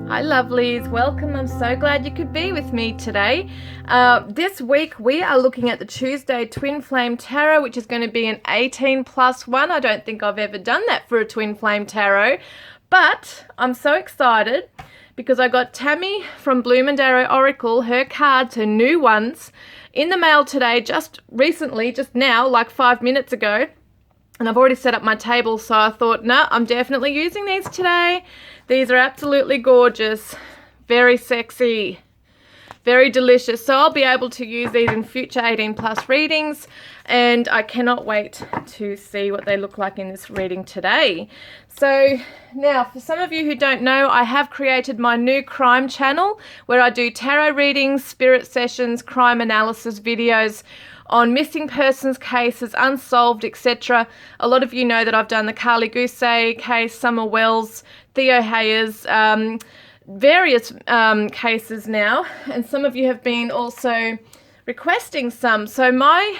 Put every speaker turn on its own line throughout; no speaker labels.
Hi lovelies, welcome. I'm so glad you could be with me today. This week we are looking at the Tuesday Twin Flame Tarot, which is going to be an 18+1. I don't think I've ever done that for a Twin Flame Tarot, but I'm so excited because I got Tammy from Bloom and Arrow Oracle, her cards, her new ones, in the mail today, just recently, just now, like 5 minutes ago. And I've already set up my table, so I thought, no, I'm definitely using these today. These are absolutely gorgeous, very sexy, very delicious. So I'll be able to use these in future 18+ readings, and I cannot wait to see what they look like in this reading today. So now, for some of you who don't know, I have created my new crime channel where I do tarot readings, spirit sessions, crime analysis videos on missing persons cases, unsolved, etc. A lot of you know that I've done the Carly Gousset case, Summer Wells, Theo Hayers, various cases now, and some of you have been also requesting some. So my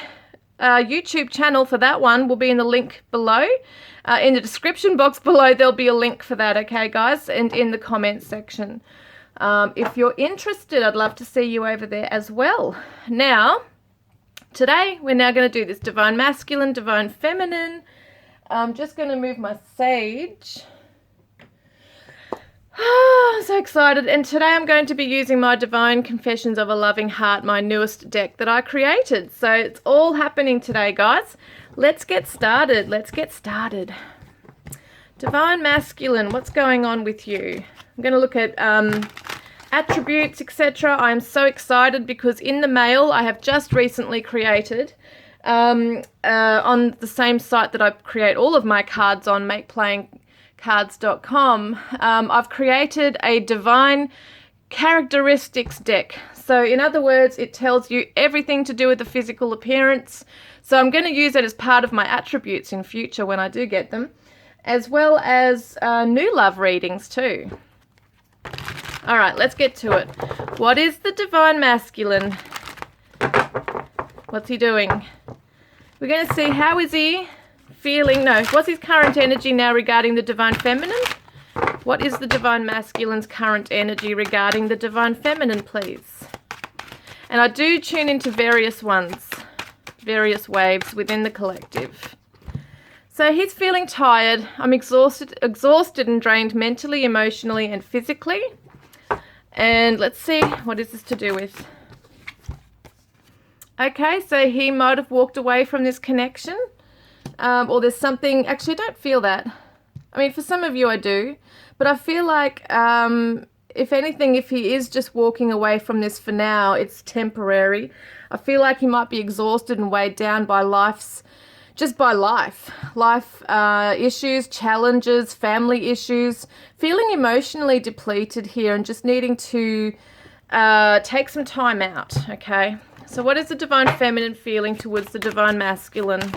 YouTube channel for that one will be in the link below. In the description box below, there'll be a link for that, okay, guys, and in the comments section. If you're interested, I'd love to see you over there as well. Now, today, we're now going to do this Divine Masculine, Divine Feminine. I'm just going to move my sage. I'm so excited. And today I'm going to be using my Divine Confessions of a Loving Heart, my newest deck that I created. So it's all happening today, guys. Let's get started. Let's get started. Divine Masculine, what's going on with you? I'm going to look at attributes, etc. I'm so excited because in the mail I have just recently created on the same site that I create all of my cards on, makeplayingcards.com. I've created a divine characteristics deck. So in other words, it tells you everything to do with the physical appearance. So I'm going to use it as part of my attributes in future when I do get them, as well as new love readings too. All right, let's get to it. What is the Divine Masculine? What's he doing? We're going to see how is he feeling. No, what's his current energy now regarding the Divine Feminine? What is the Divine Masculine's current energy regarding the Divine Feminine, please? And I do tune into various ones, various waves within the collective. So he's feeling tired. I'm exhausted and drained mentally, emotionally, and physically. And let's see, what is this to do with? Okay, so he might have walked away from this connection. Or there's something, actually I don't feel that. I mean, for some of you I do. But I feel like, if anything, if he is just walking away from this for now, it's temporary. I feel like he might be exhausted and weighed down by life issues, challenges, family issues, feeling emotionally depleted here and just needing to take some time out, okay? So what is the Divine Feminine feeling towards the Divine Masculine?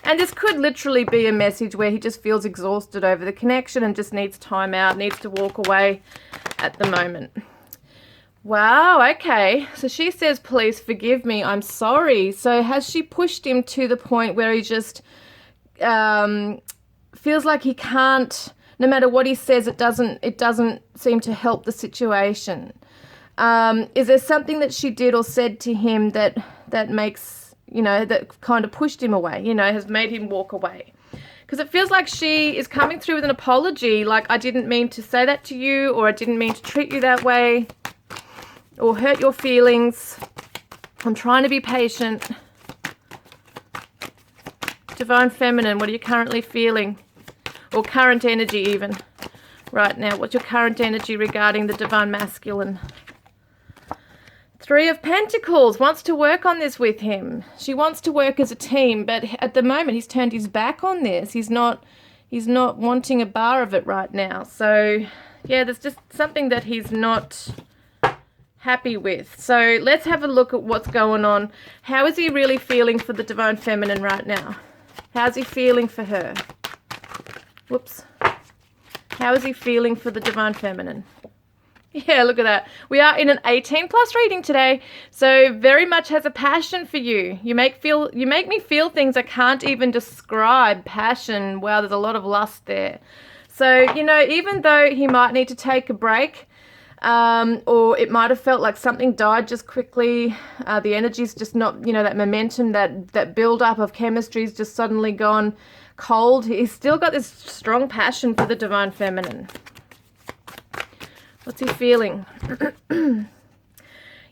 And this could literally be a message where he just feels exhausted over the connection and just needs time out, needs to walk away at the moment. Wow, okay. So she says, please forgive me, I'm sorry. So has she pushed him to the point where he just feels like he can't, no matter what he says, it doesn't seem to help the situation? Is there something that she did or said to him that makes, that kind of pushed him away, has made him walk away? Because it feels like she is coming through with an apology, like, I didn't mean to say that to you, or I didn't mean to treat you that way, or hurt your feelings. I'm trying to be patient. Divine Feminine, what are you currently feeling? Or current energy even. Right now, what's your current energy regarding the Divine Masculine? Three of Pentacles, wants to work on this with him. She wants to work as a team, but at the moment he's turned his back on this. He's not wanting a bar of it right now. So, yeah, there's just something that he's not happy with. So let's have a look at what's going on. How is he really feeling for the Divine Feminine right now? How's he feeling for her? Whoops. How is he feeling for the Divine Feminine? Yeah, look at that. We are in an 18+ reading today, so very much has a passion for you. You make me feel things I can't even describe. Passion. Wow, there's a lot of lust there. So So, you know, even though he might need to take a break, or it might have felt like something died just quickly, the energy's just not, you know, that momentum, that build-up of chemistry's just suddenly gone cold. He's still got this strong passion for the divine feminine. What's he feeling?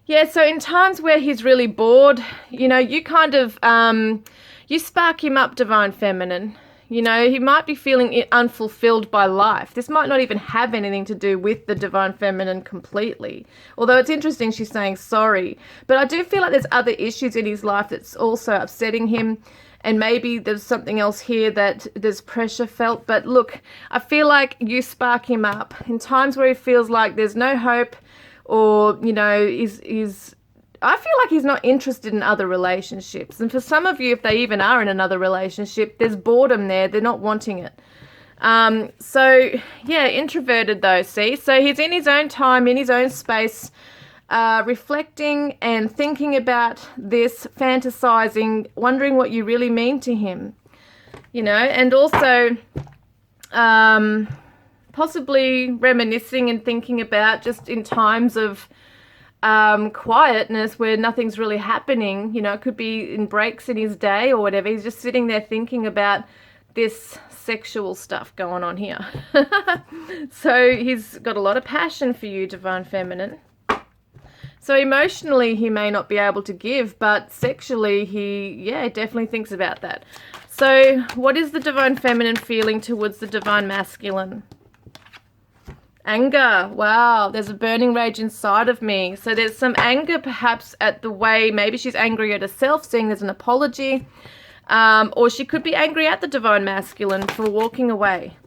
Yeah, so in times where he's really bored, you know, you kind of, you spark him up, divine feminine. You know, he might be feeling unfulfilled by life. This might not even have anything to do with the divine feminine completely. Although it's interesting she's saying sorry. But I do feel like there's other issues in his life that's also upsetting him. And maybe there's something else here that there's pressure felt. But look, I feel like you spark him up in times where he feels like there's no hope, or, you know, I feel like he's not interested in other relationships. And for some of you, if they even are in another relationship, there's boredom there. They're not wanting it. So, yeah, introverted though, see? So he's in his own time, in his own space, reflecting and thinking about this, fantasizing, wondering what you really mean to him, you know, and also possibly reminiscing and thinking about just in times of quietness where nothing's really happening. You know, it could be in breaks in his day or whatever. He's just sitting there thinking about this sexual stuff going on here. So he's got a lot of passion for you, divine feminine. So emotionally he may not be able to give, but sexually he, yeah, definitely thinks about that. So what is the divine feminine feeling towards the divine masculine? Anger. Wow, there's a burning rage inside of me. So there's some anger perhaps at the way, maybe she's angry at herself, seeing there's an apology. Or she could be angry at the divine masculine for walking away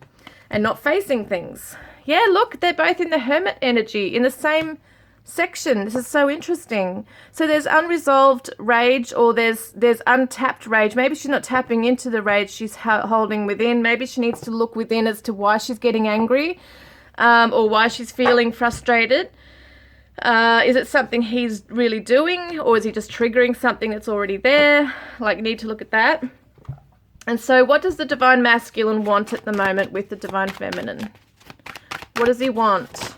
and not facing things. Yeah, look, they're both in the hermit energy, in the same section. This is so interesting. So there's unresolved rage, or there's untapped rage. Maybe she's not tapping into the rage she's holding within. Maybe she needs to look within as to why she's getting angry. Or why she's feeling frustrated. Is it something he's really doing, or is he just triggering something that's already there? Like, need to look at that. And so what does the divine masculine want at the moment with the divine feminine? What does he want?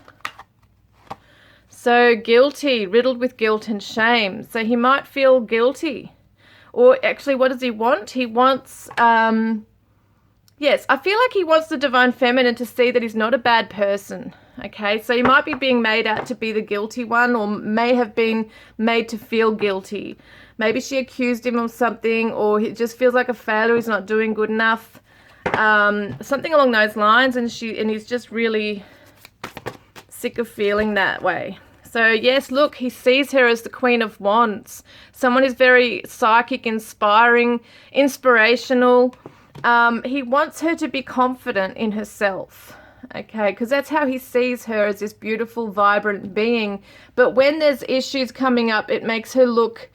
So guilty, riddled with guilt and shame. So he might feel guilty. Or actually, what does he want? He wants... yes, I feel like he wants the divine feminine to see that he's not a bad person, okay? So he might be being made out to be the guilty one, or may have been made to feel guilty. Maybe she accused him of something, or he just feels like a failure, he's not doing good enough. Something along those lines, and he's just really sick of feeling that way. So yes, look, he sees her as the Queen of Wands. Someone who's very psychic, inspiring, inspirational. He wants her to be confident in herself, okay, because that's how he sees her, as this beautiful, vibrant being. But when there's issues coming up, it makes her look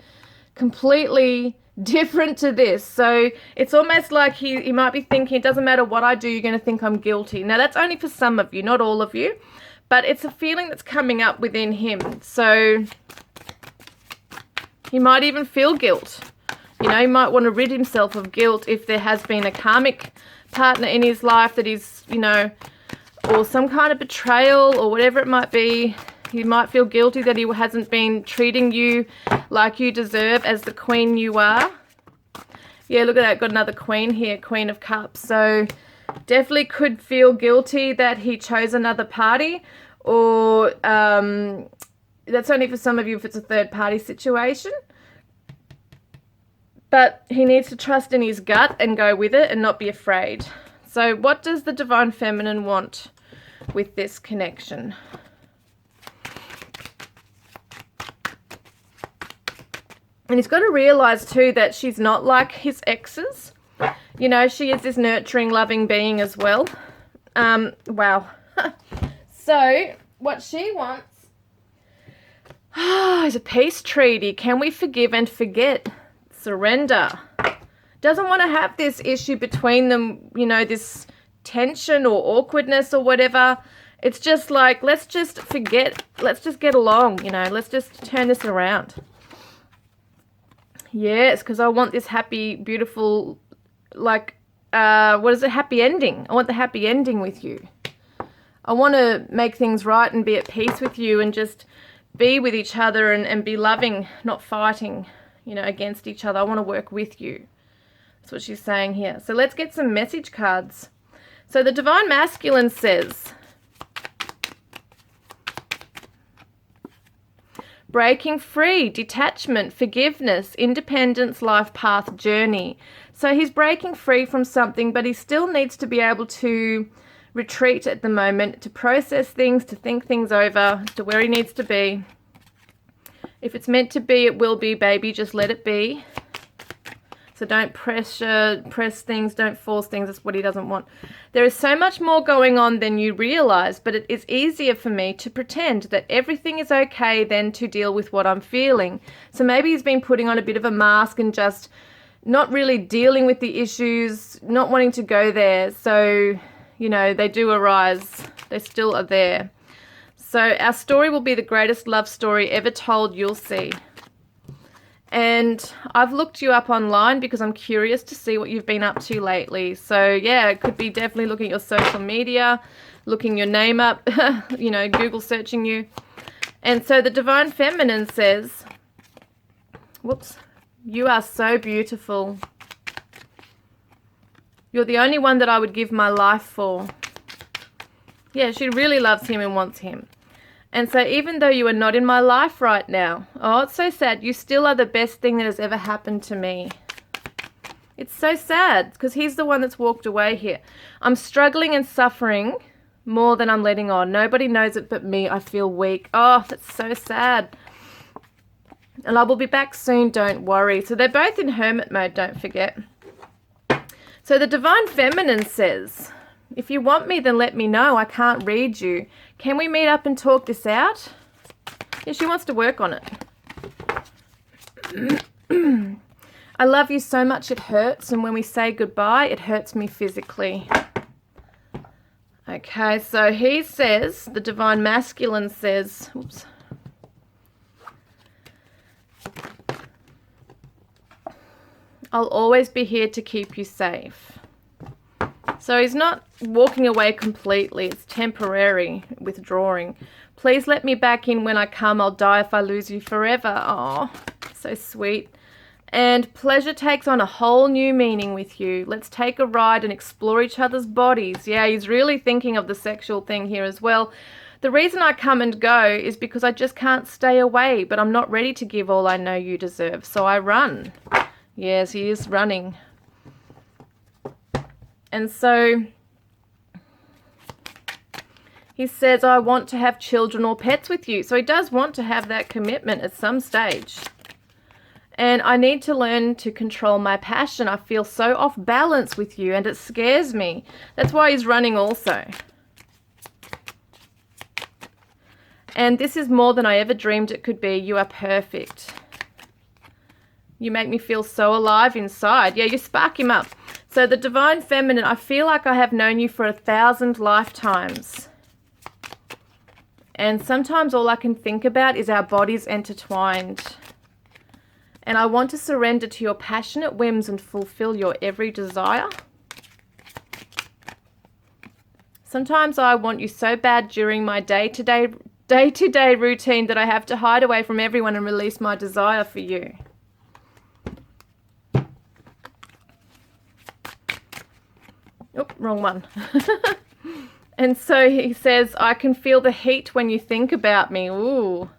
completely different to this. So it's almost like he might be thinking, it doesn't matter what I do, you're going to think I'm guilty. Now, that's only for some of you, not all of you, but it's a feeling that's coming up within him. So he might even feel guilt. You know, he might want to rid himself of guilt if there has been a karmic partner in his life that he's, you know, or some kind of betrayal or whatever it might be. He might feel guilty that he hasn't been treating you like you deserve as the queen you are. Yeah, look at that. Got another queen here, Queen of Cups. So definitely could feel guilty that he chose another party, or that's only for some of you if it's a third party situation. But he needs to trust in his gut and go with it and not be afraid. So what does the divine feminine want with this connection? And he's got to realize too that she's not like his exes. You know, she is this nurturing, loving being as well. Wow. So what she wants is a peace treaty. Can we forgive and forget? Surrender. Doesn't want to have this issue between them, you know, this tension or awkwardness or whatever. It's just like, let's just forget, let's just get along, you know, let's just turn this around. Yes, because I want this happy, beautiful, like, what is it? Happy ending. I want the happy ending with you. I want to make things right and be at peace with you and just be with each other and be loving, not fighting, you know, against each other. I want to work with you. That's what she's saying here. So let's get some message cards. So the Divine Masculine says, breaking free, detachment, forgiveness, independence, life path, journey. So he's breaking free from something, but he still needs to be able to retreat at the moment, to process things, to think things over, to where he needs to be. If it's meant to be, it will be, baby. Just let it be. So don't press things, don't force things. That's what he doesn't want. There is so much more going on than you realize, but it is easier for me to pretend that everything is okay than to deal with what I'm feeling. So maybe he's been putting on a bit of a mask and just not really dealing with the issues, not wanting to go there. So, you know, they do arise. They still are there. So our story will be the greatest love story ever told, you'll see. And I've looked you up online because I'm curious to see what you've been up to lately. So yeah, it could be definitely looking at your social media, looking your name up, you know, Google searching you. And so the Divine Feminine says, whoops, you are so beautiful. You're the only one that I would give my life for. Yeah, she really loves him and wants him. And so even though you are not in my life right now, oh, it's so sad, you still are the best thing that has ever happened to me. It's so sad because he's the one that's walked away here. I'm struggling and suffering more than I'm letting on. Nobody knows it but me. I feel weak. Oh, that's so sad. And I will be back soon, don't worry. So they're both in hermit mode, don't forget. So the Divine Feminine says, if you want me, then let me know. I can't read you. Can we meet up and talk this out? Yeah, she wants to work on it. I love you so much it hurts, and when we say goodbye, it hurts me physically. Okay, so he says, the Divine Masculine says, oops. I'll always be here to keep you safe. So he's not walking away completely. It's temporary withdrawing. Please let me back in when I come. I'll die if I lose you forever. Oh, so sweet. And pleasure takes on a whole new meaning with you. Let's take a ride and explore each other's bodies. Yeah, he's really thinking of the sexual thing here as well. The reason I come and go is because I just can't stay away, but I'm not ready to give all I know you deserve. So I run. Yes, he is running. And so he says, I want to have children or pets with you. So he does want to have that commitment at some stage. And I need to learn to control my passion. I feel so off balance with you and it scares me. That's why he's running also. And this is more than I ever dreamed it could be. You are perfect. You make me feel so alive inside. Yeah, you spark him up. So the Divine Feminine, I feel like I have known you for 1,000 lifetimes. And sometimes all I can think about is our bodies intertwined. And I want to surrender to your passionate whims and fulfill your every desire. Sometimes I want you so bad during my day-to-day routine that I have to hide away from everyone and release my desire for you. Oop, wrong one. And so he says, I can feel the heat when you think about me. Ooh.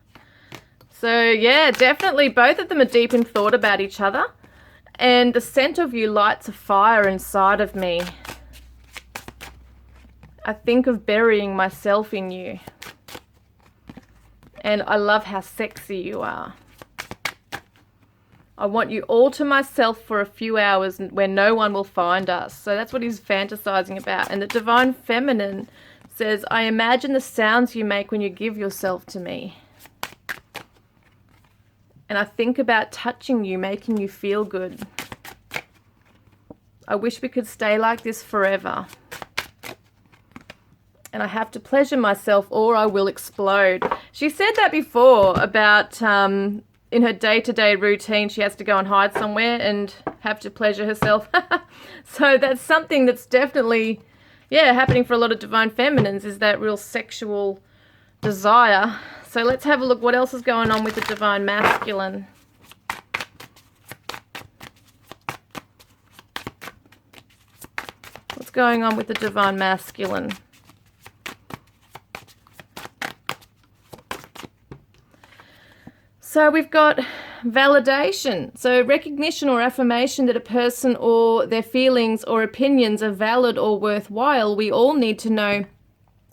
So yeah, definitely both of them are deep in thought about each other. And the scent of you lights a fire inside of me. I think of burying myself in you. And I love how sexy you are. I want you all to myself for a few hours where no one will find us. So that's what he's fantasizing about. And the Divine Feminine says, I imagine the sounds you make when you give yourself to me. And I think about touching you, making you feel good. I wish we could stay like this forever. And I have to pleasure myself or I will explode. She said that before about in her day-to-day routine, she has to go and hide somewhere and have to pleasure herself. So that's something that's definitely, yeah, happening for a lot of divine feminines, is that real sexual desire. So let's have a look what else is going on with the divine masculine. What's going on with the divine masculine? So we've got validation. So recognition or affirmation that a person or their feelings or opinions are valid or worthwhile. We all need to know,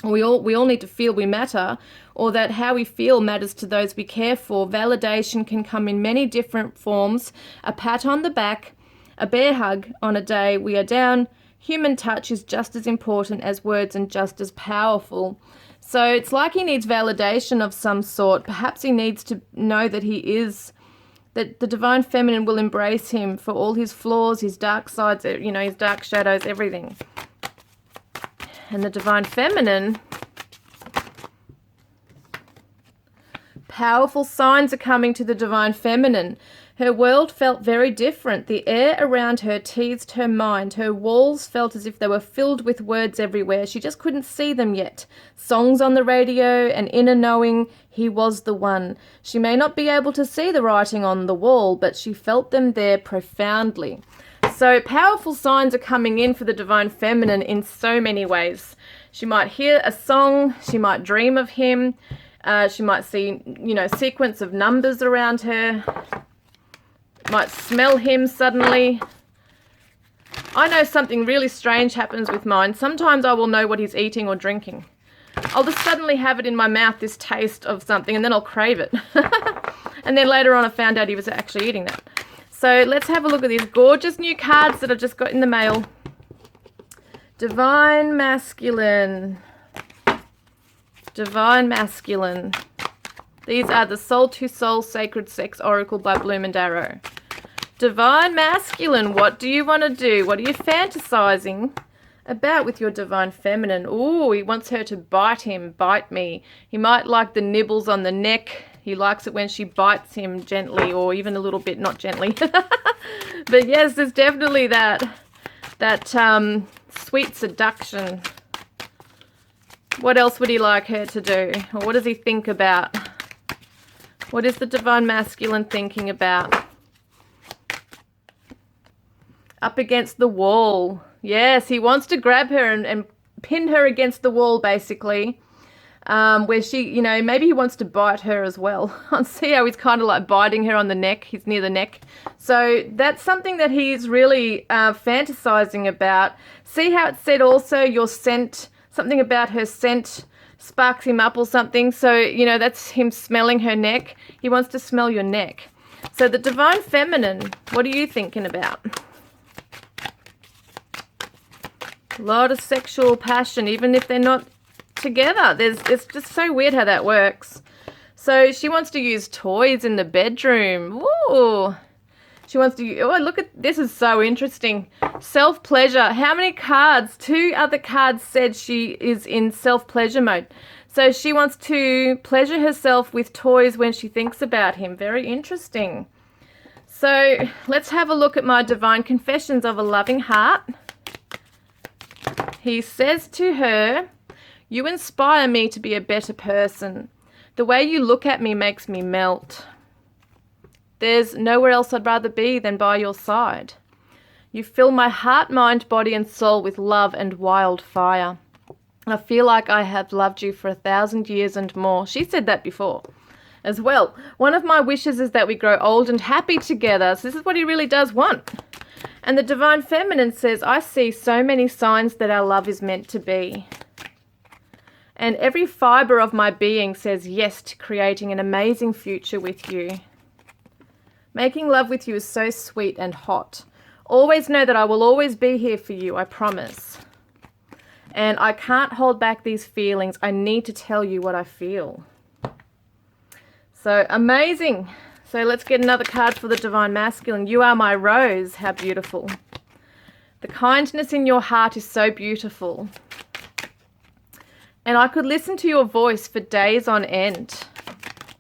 we all need to feel we matter, or that how we feel matters to those we care for. Validation can come in many different forms. A pat on the back, a bear hug on a day we are down. Human touch is just as important as words and just as powerful. So it's like he needs validation of some sort. Perhaps he needs to know that he is, that the divine feminine will embrace him for all his flaws, his dark sides, you know, his dark shadows, everything. And the divine feminine, powerful signs are coming to the divine feminine. Her world felt very different. The air around her teased her mind. Her walls felt as if they were filled with words everywhere. She just couldn't see them yet. Songs on the radio, an inner knowing he was the one. She may not be able to see the writing on the wall, but she felt them there profoundly. So powerful signs are coming in for the divine feminine in so many ways. She might hear a song. She might dream of him. She might see, you know, sequence of numbers around her. Might smell him suddenly. I know something really strange happens with mine. Sometimes I will know what he's eating or drinking. I'll just suddenly have it in my mouth, this taste of something, and then I'll crave it. And then later on I found out he was actually eating that. So let's have a look at these gorgeous new cards that I just got in the mail. Divine masculine. Divine masculine. These are the Soul to Soul Sacred Sex Oracle by Bloom and Darrow. Divine masculine, what do you want to do? What are you fantasizing about with your divine feminine? Ooh, he wants her to bite him, bite me. He might like the nibbles on the neck. He likes it when she bites him gently, or even a little bit, not gently. But yes, there's definitely that sweet seduction. What else would he like her to do? Or what does he think about? What is the divine masculine thinking about? Up against the wall. Yes, he wants to grab her and pin her against the wall, basically. Where she, you know, maybe he wants to bite her as well. See how he's kind of like biting her on the neck. He's near the neck. So that's something that he's really fantasizing about. See how it said also your scent, something about her scent sparks him up or something. So, you know, that's him smelling her neck. He wants to smell your neck. So the divine feminine, what are you thinking about? A lot of sexual passion, even if they're not together. It's just so weird how that works. So she wants to use toys in the bedroom. Ooh. She wants to, oh, look at, this is so interesting. Self-pleasure. How many cards? 2 other cards said she is in self-pleasure mode. So she wants to pleasure herself with toys when she thinks about him. Very interesting. So let's have a look at my divine confessions of a loving heart. He says to her, you inspire me to be a better person. The way you look at me makes me melt. There's nowhere else I'd rather be than by your side. You fill my heart, mind, body, and soul with love and wildfire. I feel like I have loved you for 1,000 years and more. She said that before as well. One of my wishes is that we grow old and happy together. So this is what he really does want. And the divine feminine says, I see so many signs that our love is meant to be. And every fiber of my being says yes to creating an amazing future with you. Making love with you is so sweet and hot. Always know that I will always be here for you, I promise. And I can't hold back these feelings. I need to tell you what I feel. So amazing. So let's get another card for the divine masculine. You are my rose. How beautiful. The kindness in your heart is so beautiful. And I could listen to your voice for days on end.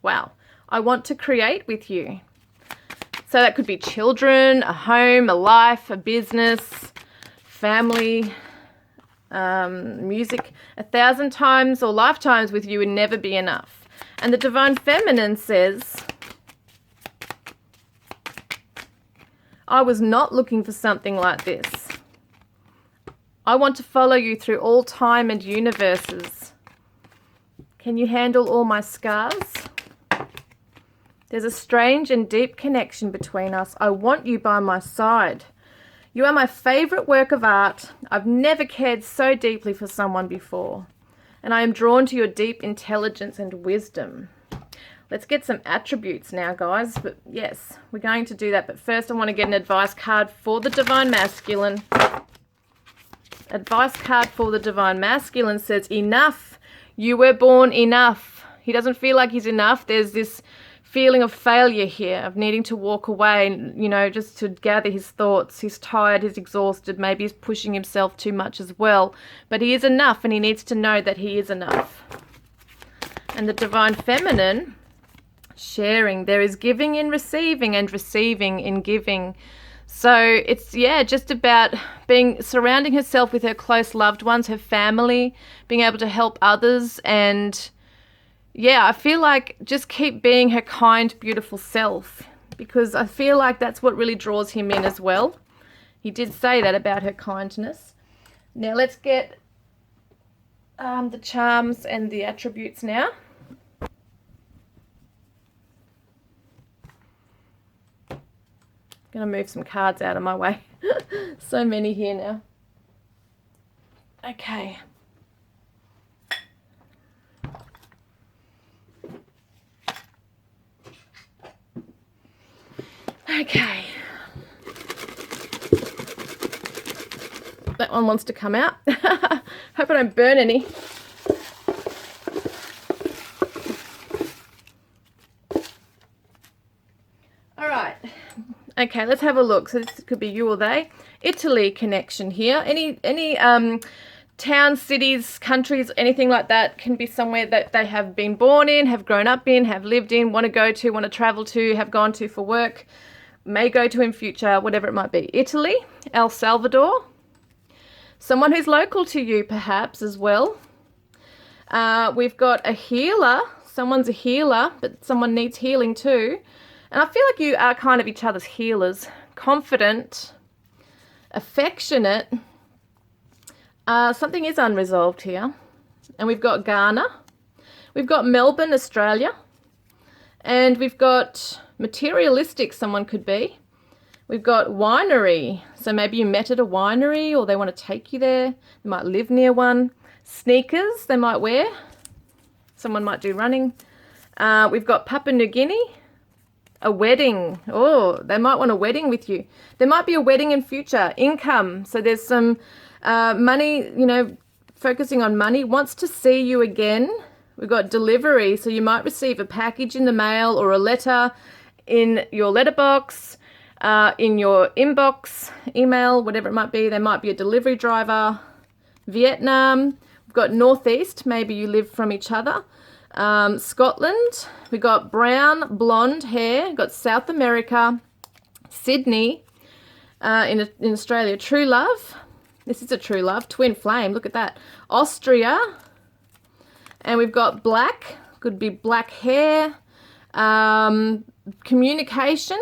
Wow. I want to create with you. So that could be children, a home, a life, a business, family, music. 1,000 times or lifetimes with you would never be enough. And the Divine Feminine says, I was not looking for something like this. I want to follow you through all time and universes. Can you handle all my scars? There's a strange and deep connection between us. I want you by my side. You are my favorite work of art. I've never cared so deeply for someone before. And I am drawn to your deep intelligence and wisdom. Let's get some attributes now, guys. But yes, we're going to do that. But first I want to get an advice card for the Divine Masculine. Advice card for the Divine Masculine says, enough. You were born enough. He doesn't feel like he's enough. There's this feeling of failure here, of needing to walk away, you know, just to gather his thoughts. He's tired, he's exhausted, maybe he's pushing himself too much as well. But he is enough, and he needs to know that he is enough. And the Divine Feminine, sharing. There is giving in receiving and receiving in giving. So it's, yeah, just about surrounding herself with her close loved ones, her family, being able to help others. And yeah, I feel like just keep being her kind, beautiful self, because I feel like that's what really draws him in as well. He did say that about her kindness. Now let's get the charms and the attributes now. Going to move some cards out of my way. So many here now. Okay. Okay. That one wants to come out. Hope I don't burn any. All right. Okay, let's have a look. So this could be you or they. Italy connection here. Any towns, cities, countries, anything like that can be somewhere that they have been born in, have grown up in, have lived in, want to go to, want to travel to, have gone to for work, may go to in future, whatever it might be. Italy, El Salvador. Someone who's local to you perhaps as well. We've got a healer. Someone's a healer, but someone needs healing too. And I feel like you are kind of each other's healers. Confident, affectionate. Something is unresolved here. And we've got Ghana. We've got Melbourne, Australia. And we've got materialistic, someone could be. We've got winery. So maybe you met at a winery or they want to take you there. They might live near one. Sneakers they might wear. Someone might do running. We've got Papua New Guinea. A wedding. Oh, they might want a wedding with you. There might be a wedding in future. Income. So there's some money, you know, focusing on money. Wants to see you again. We've got delivery. So you might receive a package in the mail or a letter in your letterbox, in your inbox, email, whatever it might be. There might be a delivery driver. Vietnam. We've got Northeast. Maybe you live from each other. Scotland, we got brown, blonde hair, got South America, Sydney, in Australia, true love. This is a true love, twin flame, look at that. Austria, and we've got black, could be black hair, communication,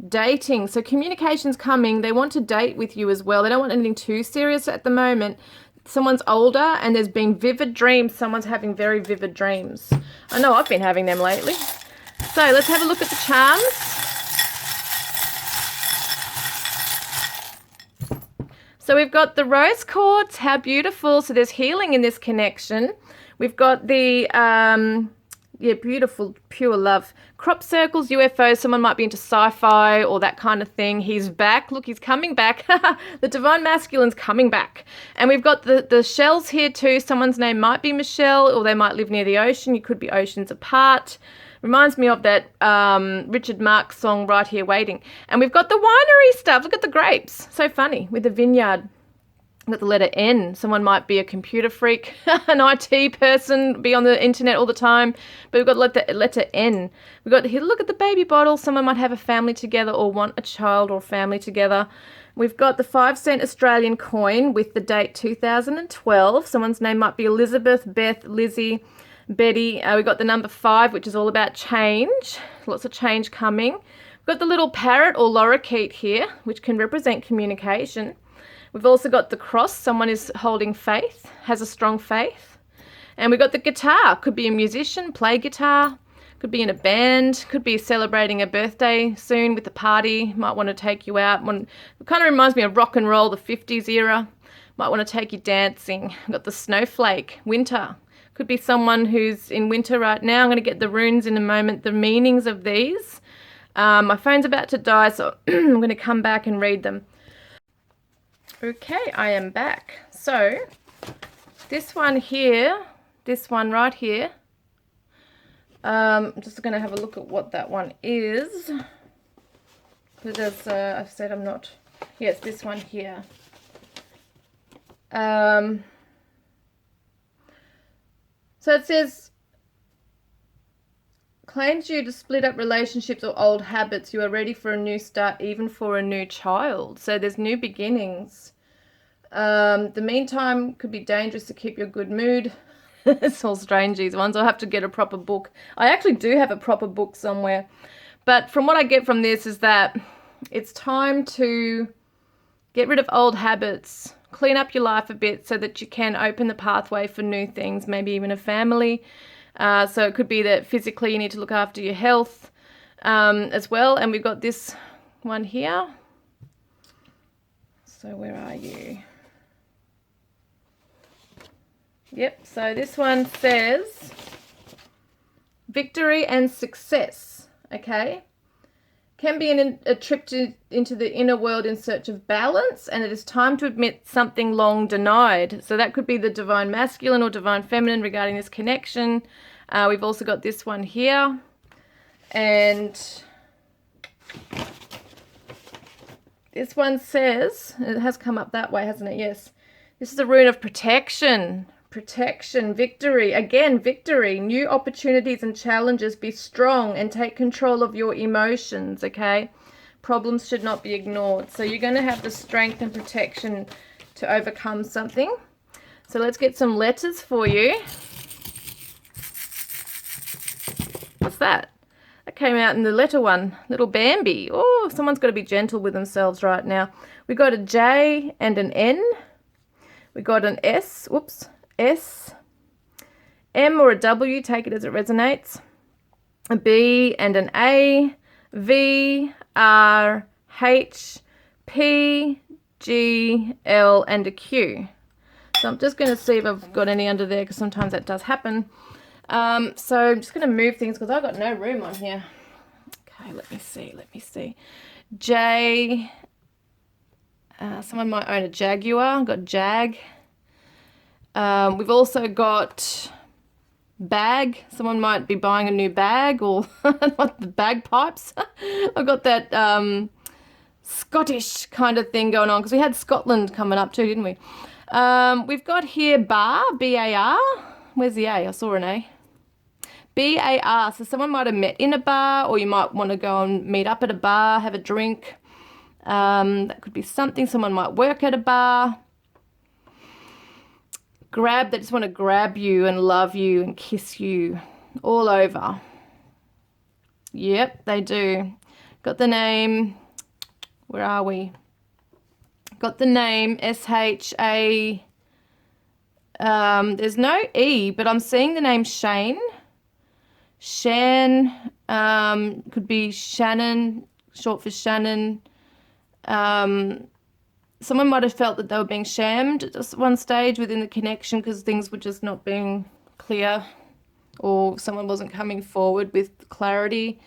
dating. So communication's coming, they want to date with you as well. They don't want anything too serious at the moment. Someone's older and there's been vivid dreams. Someone's having very vivid dreams. I know I've been having them lately. So let's have a look at the charms. So we've got the rose quartz. How beautiful. So there's healing in this connection. We've got the, beautiful, pure love. Crop circles, UFOs. Someone might be into sci-fi or that kind of thing. He's back. Look, he's coming back. The Divine Masculine's coming back. And we've got the shells here too. Someone's name might be Michelle or they might live near the ocean. You could be oceans apart. Reminds me of that Richard Marx song, Right Here Waiting. And we've got the winery stuff. Look at the grapes. So funny with the vineyard. Got the letter N. Someone might be a computer freak, an IT person, be on the internet all the time. But we've got the letter N. We've got here, look at the baby bottle. Someone might have a family together or want a child or family together. We've got the 5-cent Australian coin with the date 2012. Someone's name might be Elizabeth, Beth, Lizzie, Betty. We've got the number 5, which is all about change. Lots of change coming. We've got the little parrot or lorikeet here, which can represent communication. We've also got the cross. Someone is holding faith, has a strong faith. And we've got the guitar. Could be a musician, play guitar. Could be in a band. Could be celebrating a birthday soon with a party. Might want to take you out. It kind of reminds me of rock and roll, the 50s era. Might want to take you dancing. We've got the snowflake, winter. Could be someone who's in winter right now. I'm going to get the runes in a moment, the meanings of these. My phone's about to die, so I'm going to come back and read them. Okay, I am back. So, this one here, this one right here, I'm just going to have a look at what that one is. Because as I've said, I'm not... Yeah, it's this one here. So it says, claims you to split up relationships or old habits. You are ready for a new start, even for a new child. So there's new beginnings. The meantime could be dangerous to keep your good mood. It's all strange, these ones. I'll have to get a proper book. I actually do have a proper book somewhere. But from what I get from this is that it's time to get rid of old habits, clean up your life a bit so that you can open the pathway for new things, maybe even a family. So it could be that physically you need to look after your health as well. And we've got this one here. So where are you? Yep, so this one says victory and success, okay? Can be a trip into the inner world in search of balance, and it is time to admit something long denied. So that could be the divine masculine or divine feminine regarding this connection. We've also got this one here, and this one says, it has come up that way, hasn't it? Yes. This is a rune of protection. Protection, victory. Again, victory. New opportunities and challenges. Be strong and take control of your emotions, okay? Problems should not be ignored. So you're going to have the strength and protection to overcome something. So let's get some letters for you. What's that? That came out in the letter one. Little Bambi. Oh, someone's got to be gentle with themselves right now. We got a J and an N. We got an S. Whoops. S. M or a W. Take it as it resonates. A B and an A. V. R. H. P. G. L and a Q. So I'm just going to see if I've got any under there because sometimes that does happen. So I'm just going to move things because I've got no room on here. Okay, let me see. J. Someone might own a Jaguar. I've got Jag. We've also got bag. Someone might be buying a new bag or like the bagpipes. I've got that Scottish kind of thing going on because we had Scotland coming up too, didn't we? We've got here bar, B-A-R. Where's the A? I saw an A. B-A-R. So someone might have met in a bar, or you might want to go and meet up at a bar, have a drink. That could be something. Someone might work at a bar. Grab, they just want to grab you and love you and kiss you all over. Yep, they do. Got the name. Where are we? Got the name S-H-A. There's no E, but I'm seeing the name Shane. Shan, could be Shannon, short for Shannon. Someone might have felt that they were being shammed at one stage within the connection because things were just not being clear, or someone wasn't coming forward with clarity.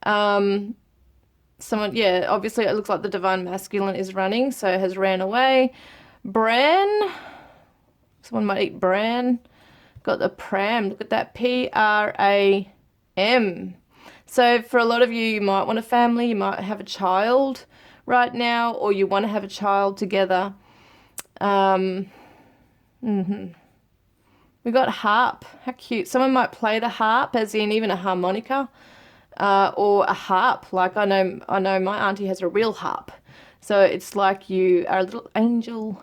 Someone, yeah, obviously it looks like the divine masculine is running, so has ran away. Bran, someone might eat bran. Got the pram, look at that, P-R-A-M. So for a lot of you, you might want a family, you might have a child right now, or you want to have a child together. We got harp. How cute. Someone might play the harp, as in even a harmonica, or a harp. Like I know my auntie has a real harp. So it's like you are a little angel.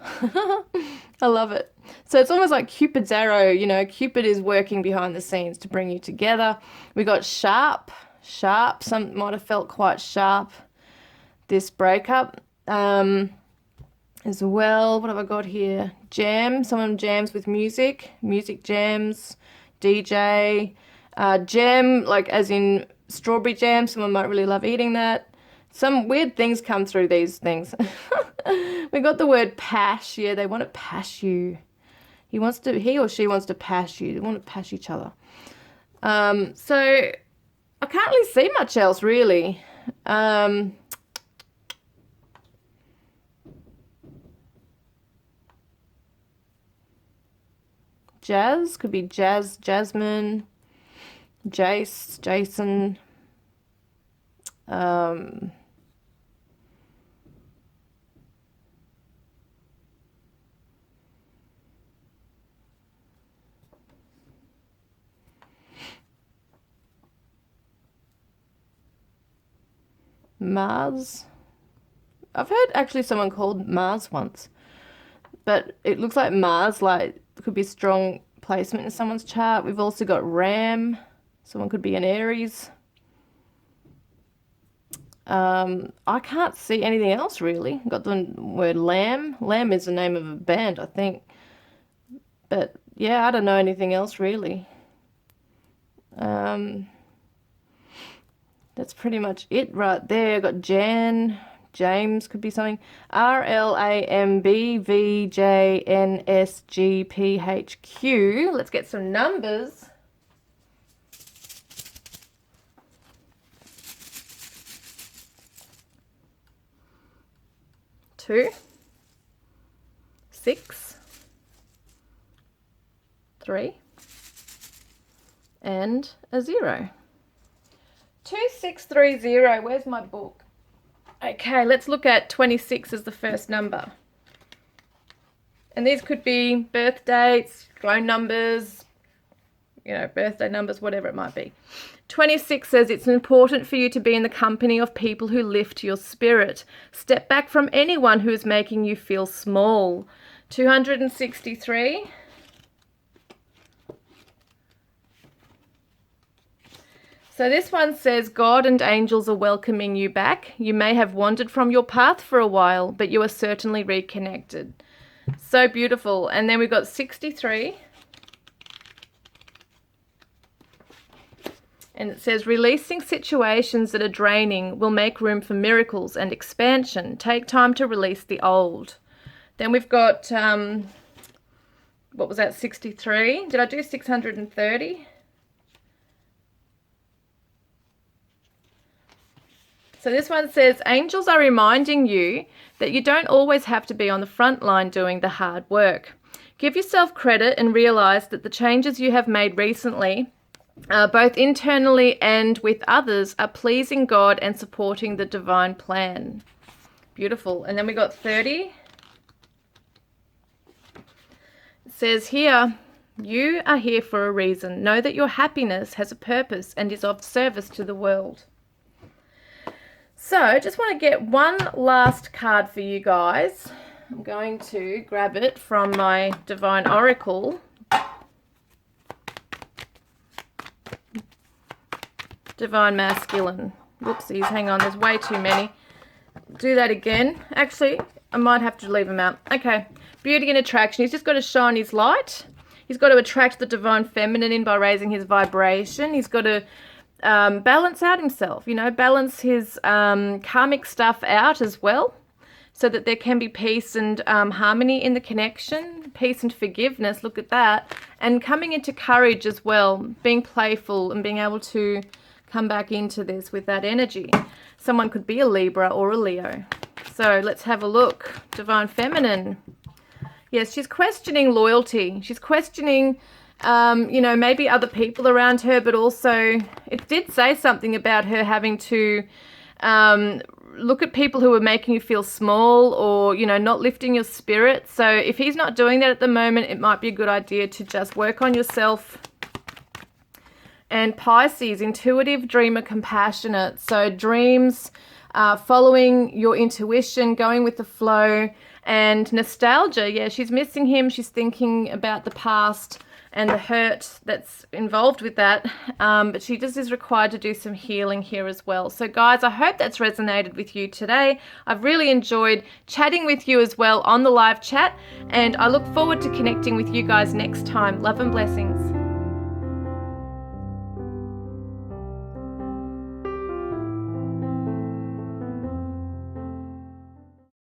I love it. So it's almost like Cupid's arrow, you know, Cupid is working behind the scenes to bring you together. We got sharp. Some might have felt quite sharp, this breakup. As well, what have I got here? Jam. Someone jams with music jams, DJ. Jam, like as in strawberry jam. Someone might really love eating that. Some weird things come through these things. We got the word pash. Yeah, they want to pash you. He or she wants to pash you. They want to pash each other. So I can't really see much else, really. Jazz, could be Jasmine, Jace, Jason. Mars. I've heard actually someone called Mars once, but it looks like Mars, like, could be a strong placement in someone's chart. We've also got Ram. Someone could be an Aries. I can't see anything else, really. Got the word Lamb. Lamb is the name of a band, I think. But, yeah, I don't know anything else, really. That's pretty much it right there. Got Jan. James could be something. RLAMBVJNSGPHQ. Let's get some numbers. 2, 6, 3, and a 0. 2630. Where's my book? Okay, let's look at 26 as the first number. And these could be birth dates, phone numbers, you know, birthday numbers, whatever it might be. 26 says it's important for you to be in the company of people who lift your spirit. Step back from anyone who is making you feel small. 263. So this one says, God and angels are welcoming you back. You may have wandered from your path for a while, but you are certainly reconnected. So beautiful. And then we've got 63. And it says, releasing situations that are draining will make room for miracles and expansion. Take time to release the old. Then we've got, what was that, 63? Did I do 630? So this one says, angels are reminding you that you don't always have to be on the front line doing the hard work. Give yourself credit and realize that the changes you have made recently, both internally and with others, are pleasing God and supporting the divine plan. Beautiful. And then we got 30. It says here, you are here for a reason. Know that your happiness has a purpose and is of service to the world. So, just want to get one last card for you guys. I'm going to grab it from my Divine Oracle. Divine Masculine. Whoopsies, hang on, there's way too many. Do that again. Actually, I might have to leave them out. Okay, beauty and attraction. He's just got to shine his light. He's got to attract the Divine Feminine in by raising his vibration. He's got to balance out himself, you know, balance his karmic stuff out as well, so that there can be peace and harmony in the connection, peace and forgiveness, look at that, and coming into courage as well, being playful and being able to come back into this with that energy. Someone could be a Libra or a Leo. So let's have a look. Divine Feminine. Yes, she's questioning loyalty. She's questioning you know, maybe other people around her, but also it did say something about her having to look at people who are making you feel small or, you know, not lifting your spirit. So if he's not doing that at the moment, it might be a good idea to just work on yourself. And Pisces, intuitive, dreamer, compassionate. So dreams, following your intuition, going with the flow. And nostalgia, yeah, she's missing him. She's thinking about the past and the hurt that's involved with that. But she just is required to do some healing here as well. So guys, I hope that's resonated with you today. I've really enjoyed chatting with you as well on the live chat. And I look forward to connecting with you guys next time. Love and blessings.